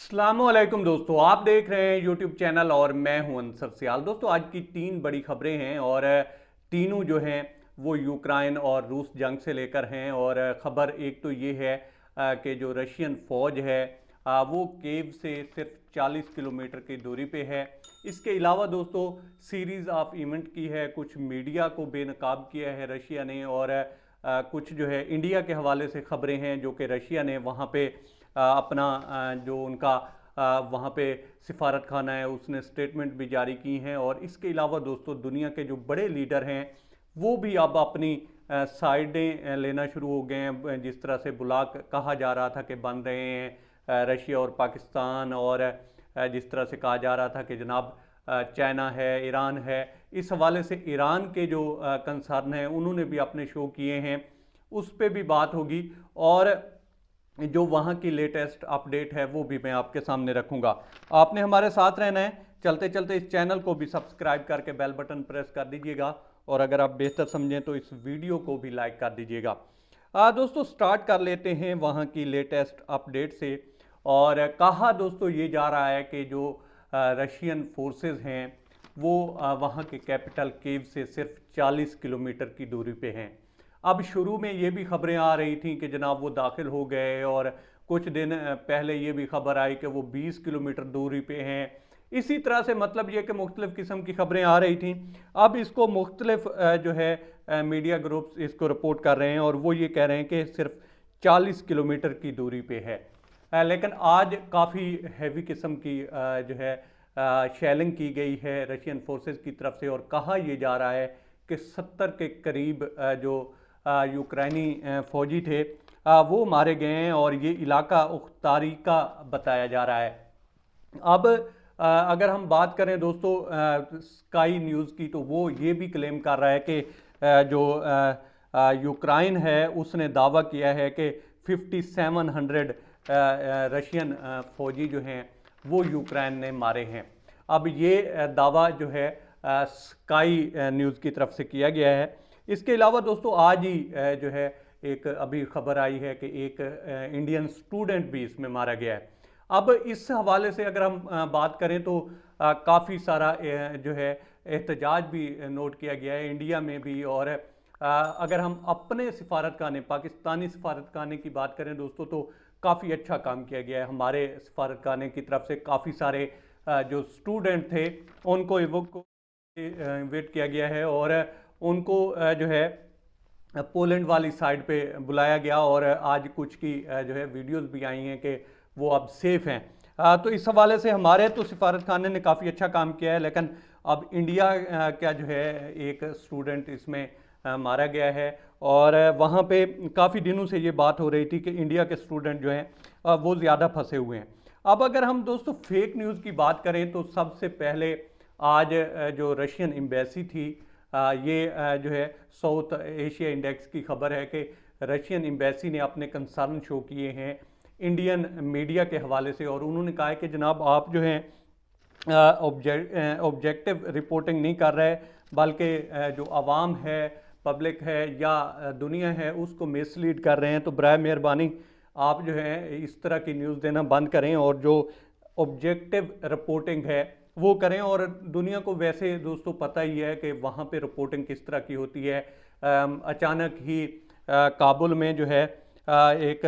अस्सलामुअलैकुम दोस्तों, आप देख रहे हैं यूट्यूब चैनल और मैं हूं अंसर सियाल। दोस्तों, आज की तीन बड़ी खबरें हैं और तीनों जो हैं वो यूक्रेन और रूस जंग से लेकर हैं। और खबर एक तो ये है कि जो रशियन फ़ौज है वो कीव से सिर्फ 40 किलोमीटर की दूरी पे है। इसके अलावा दोस्तों सीरीज़ ऑफ इवेंट की है, कुछ मीडिया को बेनकाब किया है रशिया ने। और कुछ जो है इंडिया के हवाले से खबरें हैं जो कि रशिया ने वहाँ पे अपना जो उनका वहाँ पे सिफारत खाना है उसने स्टेटमेंट भी जारी की हैं। और इसके अलावा दोस्तों दुनिया के जो बड़े लीडर हैं वो भी अब अपनी साइडें लेना शुरू हो गए हैं। जिस तरह से बुलाक कहा जा रहा था कि बन रहे हैं रशिया और पाकिस्तान, और जिस तरह से कहा जा रहा था कि जनाब चाइना है, ईरान है। इस हवाले से ईरान के जो कंसर्न हैं उन्होंने भी अपने शो किए हैं, उस पर भी बात होगी। और जो वहाँ की लेटेस्ट अपडेट है वो भी मैं आपके सामने रखूँगा। आपने हमारे साथ रहना है, चलते चलते इस चैनल को भी सब्सक्राइब करके बेल बटन प्रेस कर दीजिएगा, और अगर आप बेहतर समझें तो इस वीडियो को भी लाइक कर दीजिएगा। दोस्तों स्टार्ट कर लेते हैं वहाँ की लेटेस्ट अपडेट से। और कहा दोस्तों ये जा रहा है कि जो रशियन फोर्सेस हैं वो वहाँ के कैपिटल कीव से सिर्फ 40 किलोमीटर की दूरी पे हैं। अब शुरू में ये भी खबरें आ रही थी कि जनाब वो दाखिल हो गए, और कुछ दिन पहले ये भी खबर आई कि वो 20 किलोमीटर दूरी पे हैं। इसी तरह से मतलब ये कि मुख्तलिफ किस्म की खबरें आ रही थी। अब इसको मुख्तलिफ जो है मीडिया ग्रुप्स इसको रिपोर्ट कर रहे हैं और वो ये कह रहे हैं कि सिर्फ 40 किलोमीटर की दूरी पे है। लेकिन आज काफ़ी हैवी किस्म की जो है शेलिंग की गई है रशियन फोर्सेस की तरफ से, और कहा यह जा रहा है कि 70 के करीब जो यूक्रेनी फौजी थे वो मारे गए हैं, और ये इलाका उख्तारी का बताया जा रहा है। अब अगर हम बात करें दोस्तों स्काई न्यूज़ की, तो वो ये भी क्लेम कर रहा है कि जो यूक्रेन है उसने दावा किया है कि 5700 रशियन फौजी जो हैं वो यूक्रेन ने मारे हैं। अब ये दावा जो है स्काई न्यूज़ की तरफ से किया गया है। इसके अलावा दोस्तों आज ही जो है एक अभी खबर आई है कि एक इंडियन स्टूडेंट भी इसमें मारा गया है। अब इस हवाले से अगर हम बात करें तो काफ़ी सारा जो है एहतजाज भी नोट किया गया है इंडिया में भी। और अगर हम अपने सिफारतखाने पाकिस्तानी सिफारतखाने की बात करें दोस्तों, तो काफ़ी अच्छा काम किया गया है। हमारे सिफारतखाने की तरफ से काफ़ी सारे जो स्टूडेंट थे उनको इवेट किया गया है, और उनको जो है पोलैंड वाली साइड पे बुलाया गया। और आज कुछ की जो है वीडियोस भी आई हैं कि वो अब सेफ़ हैं। तो इस हवाले से हमारे तो सिफारत खाने ने काफ़ी अच्छा काम किया है, लेकिन अब इंडिया का जो है एक स्टूडेंट इसमें मारा गया है। और वहाँ पे काफ़ी दिनों से ये बात हो रही थी कि इंडिया के स्टूडेंट जो हैं वो ज़्यादा फंसे हुए हैं। अब अगर हम दोस्तों फेक न्यूज़ की बात करें तो सबसे पहले आज जो रशियन एम्बेसी थी ये जो है साउथ एशिया इंडेक्स की खबर है कि रशियन एम्बेसी ने अपने कंसर्न शो किए हैं इंडियन मीडिया के हवाले से, और उन्होंने कहा है कि जनाब आप जो हैं ऑब्जेक्टिव रिपोर्टिंग नहीं कर रहे, बल्कि जो आवाम है, पब्लिक है या दुनिया है उसको मिसलीड कर रहे हैं। तो बराए मेहरबानी आप जो है इस तरह की न्यूज़ देना बंद करें और जो ऑब्जेक्टिव रिपोर्टिंग है वो करें। और दुनिया को वैसे दोस्तों पता ही है कि वहाँ पे रिपोर्टिंग किस तरह की होती है। अचानक ही काबुल में जो है एक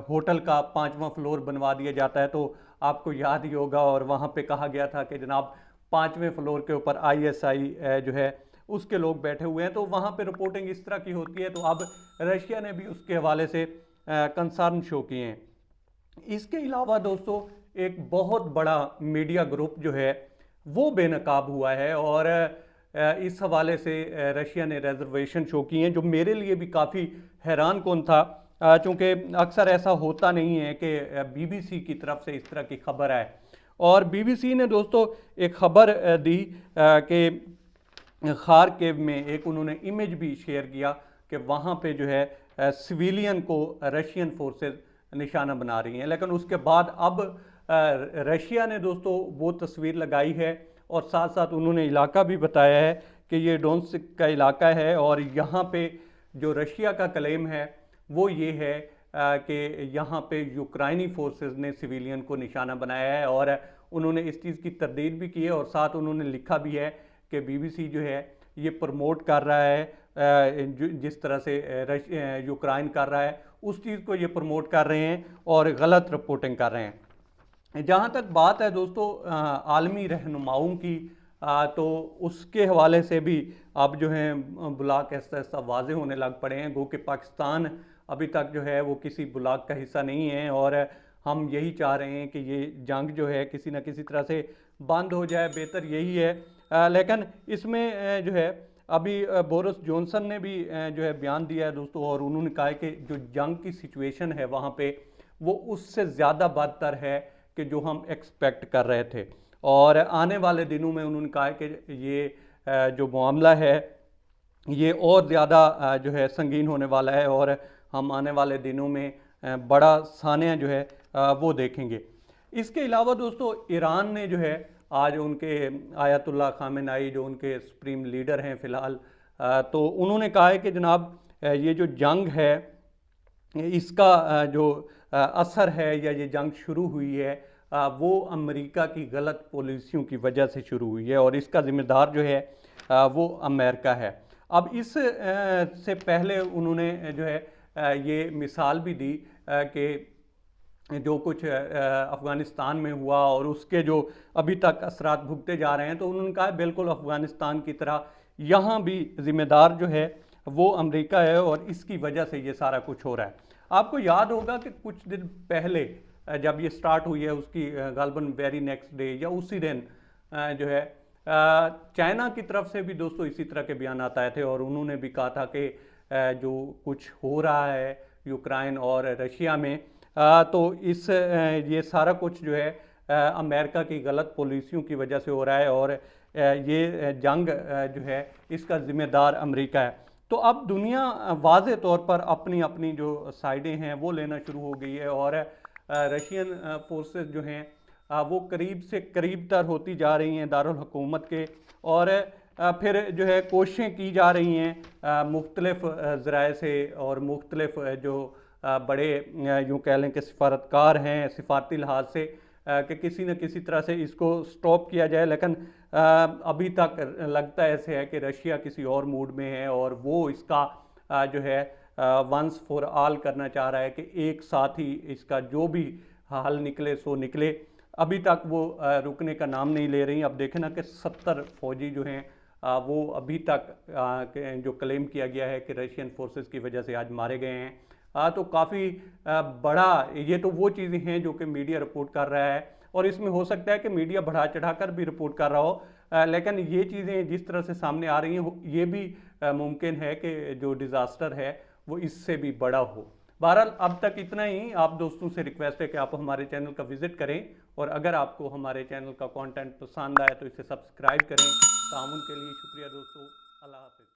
होटल का 5वां फ्लोर बनवा दिया जाता है, तो आपको याद ही होगा। और वहाँ पे कहा गया था कि जनाब 5वें फ्लोर के ऊपर आईएसआई जो है उसके लोग बैठे हुए हैं। तो वहाँ पे रिपोर्टिंग इस तरह की होती है। तो अब रशिया ने भी उसके हवाले से कंसर्न शो किए हैं। इसके अलावा दोस्तों एक बहुत बड़ा मीडिया ग्रुप जो है वो बेनकाब हुआ है, और इस हवाले से रशिया ने रिजर्वेशन शो किए हैं, जो मेरे लिए भी काफ़ी हैरान कौन था, चूँकि अक्सर ऐसा होता नहीं है कि बीबीसी की तरफ से इस तरह की खबर आए। और बीबीसी ने दोस्तों एक खबर दी कि खार्किव में एक उन्होंने इमेज भी शेयर किया कि वहाँ पे जो है सिविलियन को रशियन फोर्सेस निशाना बना रही हैं। लेकिन उसके बाद अब रशिया ने दोस्तों वो तस्वीर लगाई है, और साथ साथ उन्होंने इलाका भी बताया है कि ये डोनेट्स्क का इलाका है। और यहाँ पे जो रशिया का क्लेम है वो ये है कि यहाँ पे यूक्राइनी फोर्सेस ने सिविलियन को निशाना बनाया है, और उन्होंने इस चीज़ की तरदीद भी की है, और साथ उन्होंने लिखा भी है कि BBC जो है ये प्रमोट कर रहा है जिस तरह से यूक्राइन कर रहा है उस चीज़ को ये प्रमोट कर रहे हैं और गलत रिपोर्टिंग कर रहे हैं। जहाँ तक बात है दोस्तों आलमी रहनुमाओं की, तो उसके हवाले से भी अब जो है ब्लॉक ऐसा ऐसा वाजे होने लग पड़े हैं, गो कि पाकिस्तान अभी तक जो है वो किसी ब्लॉक का हिस्सा नहीं है, और हम यही चाह रहे हैं कि ये जंग जो है किसी न किसी तरह से बंद हो जाए, बेहतर यही है। लेकिन इसमें जो है अभी बोरिस जॉनसन ने भी जो है बयान दिया है दोस्तों, और उन्होंने कहा है कि जो जंग की सिचुएशन है वहाँ पे वो उससे ज़्यादा बदतर है कि जो हम एक्सपेक्ट कर रहे थे, और आने वाले दिनों में उन्होंने कहा है कि ये जो मामला है ये और ज़्यादा जो है संगीन होने वाला है, और हम आने वाले दिनों में बड़ा सानिया जो है वो देखेंगे। इसके अलावा दोस्तों ईरान ने जो है आज उनके आयतुल्लाह खामेनाई जो उनके सुप्रीम लीडर हैं फ़िलहाल, तो उन्होंने कहा है कि जनाब ये जो जंग है इसका जो असर है या ये जंग शुरू हुई है वो अमेरिका की गलत पॉलिसियों की वजह से शुरू हुई है, और इसका ज़िम्मेदार जो है वो अमेरिका है। अब इस से पहले उन्होंने जो है ये मिसाल भी दी कि जो कुछ अफ़गानिस्तान में हुआ और उसके जो अभी तक असरात भुगते जा रहे हैं, तो उन्होंने कहा बिल्कुल अफ़गानिस्तान की तरह यहाँ भी ज़िम्मेदार जो है वो अमेरिका है, और इसकी वजह से ये सारा कुछ हो रहा है। आपको याद होगा कि कुछ दिन पहले जब ये स्टार्ट हुई है उसकी गालबन वेरी नेक्स्ट डे या उसी दिन जो है चाइना की तरफ से भी दोस्तों इसी तरह के बयान आए थे, और उन्होंने भी कहा था कि जो कुछ हो रहा है यूक्राइन और रशिया में तो इस ये सारा कुछ जो है अमेरिका की गलत पॉलिसियों की वजह से हो रहा है, और ये जंग जो है इसका ज़िम्मेदार अमेरिका है। तो अब दुनिया वाज़े तौर पर अपनी अपनी जो साइडें हैं वो लेना शुरू हो गई है, और रशियन फोर्सेस जो हैं वो करीब से करीब तर होती जा रही हैं दारुल हुकूमत के, और फिर जो है कोशिशें की जा रही हैं मुख्तलिफ ज़राए से, और मुख्तलिफ जो बड़े यूँ कह लें कि सिफारतकार हैं सिफारती लिहाज से कि किसी न किसी तरह से इसको स्टॉप किया जाए, लेकिन अभी तक लगता ऐसे है कि रशिया किसी और मूड में है, और वो इसका जो है वंस फॉर ऑल करना चाह रहा है कि एक साथ ही इसका जो भी हाल निकले सो निकले। अभी तक वो रुकने का नाम नहीं ले रही। अब देखें ना कि 70 फौजी जो हैं वो अभी तक जो क्लेम किया गया है कि रशियन फोर्सेस की वजह से आज मारे गए हैं। तो काफ़ी बड़ा ये तो वो चीज़ें हैं जो कि मीडिया रिपोर्ट कर रहा है, और इसमें हो सकता है कि मीडिया बढ़ा चढ़ाकर भी रिपोर्ट कर रहा हो, लेकिन ये चीज़ें जिस तरह से सामने आ रही हैं ये भी मुमकिन है कि जो डिज़ास्टर है वो इससे भी बड़ा हो। बहरहाल अब तक इतना ही। आप दोस्तों से रिक्वेस्ट है कि आप हमारे चैनल का विज़िट करें, और अगर आपको हमारे चैनल का कंटेंट पसंद आए तो इसे सब्सक्राइब करें। तामुन के लिए शुक्रिया दोस्तों। अल्लाह हाफ़िज़।